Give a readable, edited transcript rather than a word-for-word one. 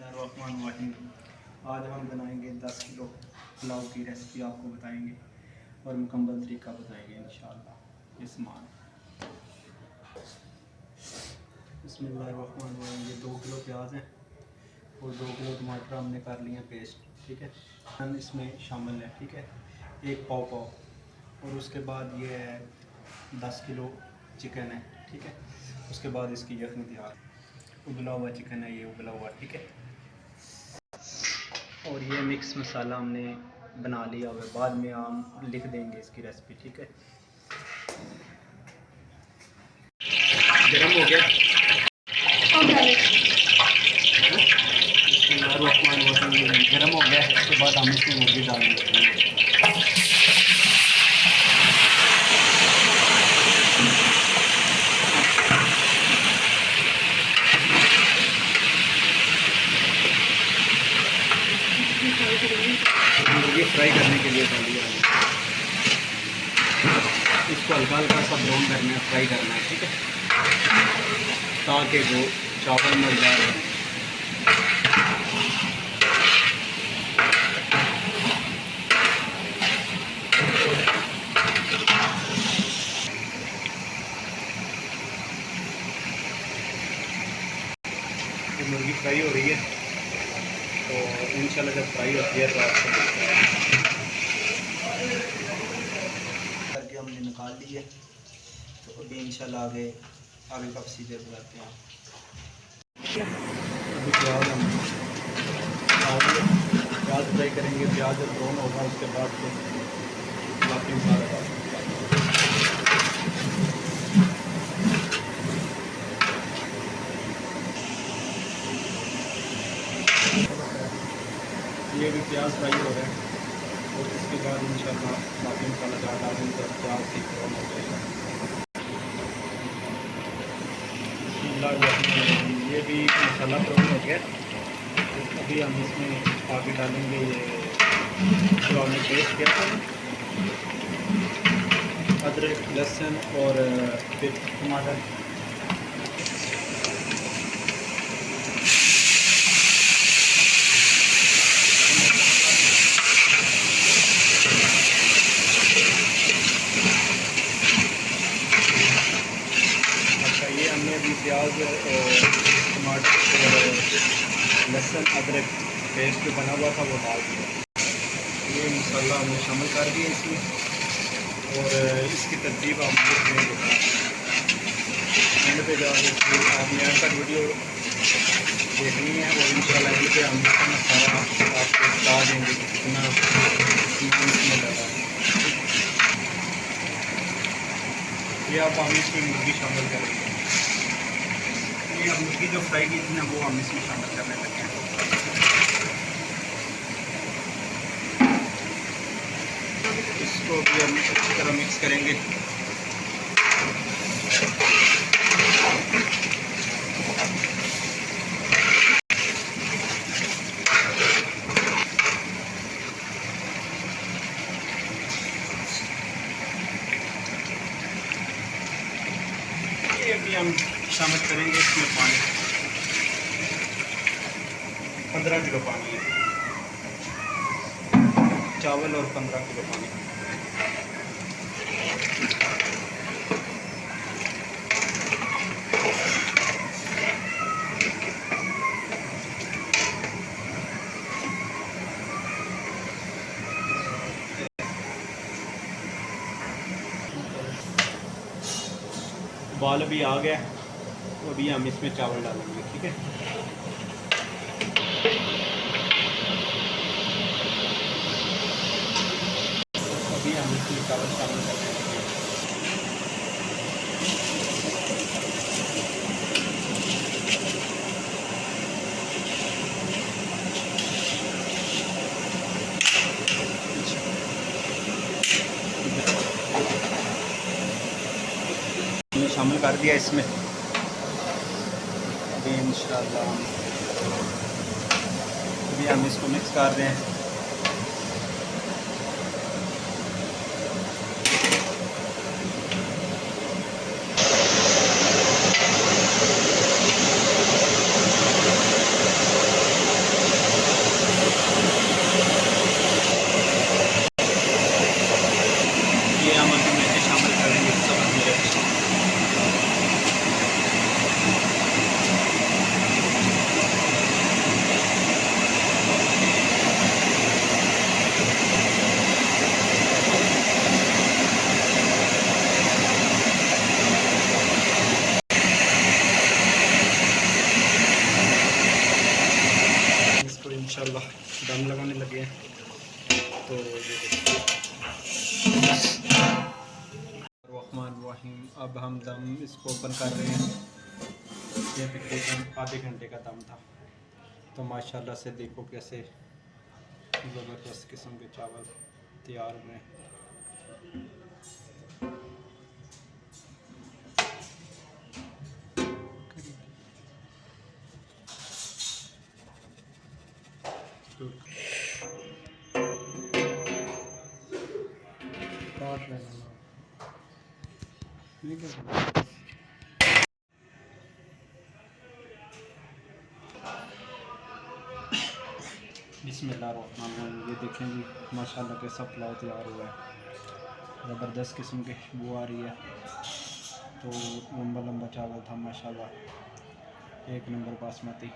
बिस्मिल्लाहिर्रहमानिर्रहीम। आज हम बनाएंगे 10 किलो पुलाव की रेसिपी आपको बताएंगे और मुकम्मल तरीका बताएंगे इंशाअल्लाह। ये सामान बिस्मिल्लाहिर्रहमानिर्रहीम। ये 2 किलो प्याज हैं और 2 किलो टमाटर हमने कर लिए हैं पेस्ट। ठीक है, हम इसमें शामिल है। ठीक है, एक पाव और उसके बाद ये है 10 किलो चिकन है। ठीक है, उसके बाद इसकी यखनी तैयार, उबला हुआ चिकन है, ये उबला हुआ। ठीक है, और ये मिक्स मसाला हमने बना लिया हुआ, बाद में हम लिख देंगे इसकी रेसिपी। ठीक है, गरम हो गया, गरम हो गया। उसके बाद हम इसमें मुर्गी डाल देंगे। मुर्गी फ्राई करने के लिए डाल दिया, इसको हल्का हल्का सा ब्राउन करना है, फ्राई करना है। ठीक है, ताकि वो चावल में जा रहे हैं। तो मुर्गी फ्राई हो रही है, तो इंशाल्लाह जब फ्राई होती है तो आपको करके हमने निकाल ली है। तो अभी इंशाल्लाह आगे का प्रोसीजर बताते हैं। अभी प्याज फ्राई करेंगे। प्याज जब ब्राउन होगा उसके बाद फिर बाकी मसाला डाल। ये भी प्याज फ्राई हो रहा है और इसके बाद इंशाल्लाह बाकी मसाला डालेंगे तो प्याज ठीक ब्राउन हो जाएगा। ये भी मसाला ब्राउन हो गया। तो अभी हम इसमें आगे डालेंगे ये जो हमने पेस्ट किया था, अदरक लहसुन और फिर टमाटर। ये हमने अभी प्याज और टमाटर और लहसुन अदरक पेस्ट जो बना हुआ था वो डाल दिया। ये मसाला हमने शामिल कर दिया इसमें और इसकी तरतीब आप देख लेंगे। एंड पे जाकर आपने एंड तक वीडियो देखनी है और इंशाल्लाह एंड पे हम इसका मसाला आपको बता देंगे कि कितना इसमें डाला है। ये अब हम इसमें मुर्गी शामिल करेंगे। ये अब मुर्गी जो फ्राई की थी ना वो हम इसमें शामिल करने लगे हैं। इसको भी हम अच्छी तरह मिक्स करेंगे। ये भी हम शामिल करेंगे इसमें पानी, 15 किलो पानी है, चावल और 15 किलो पानी। बाल अभी आ गया तो अभी हम इसमें चावल डालेंगे। ठीक है, अभी हम इसमें चावल शामिल कर देंगे। हमने शामिल कर दिया इसमें। अभी इंशाल्लाह अभी हम इसको मिक्स कर रहे हैं। बिस्मिल्लाहिर्रहमानिर्रहीम। अब हम दम इसको ओपन कर रहे हैं। ये तकरीबन आधे घंटे का दम था। तो माशाल्लाह से देखो कैसे ज़बरदस्त किस्म के चावल तैयार हुए। काट लेना बिस्मिल्लाहिर्रहमानिर्रहीम। ये देखें जी माशाल्लाह कैसा पुलाव तैयार हुआ है। ज़बरदस्त किस्म की खुशबू आ रही है। तो लंबा लंबा चावल था माशाल्लाह, एक नंबर बासमती।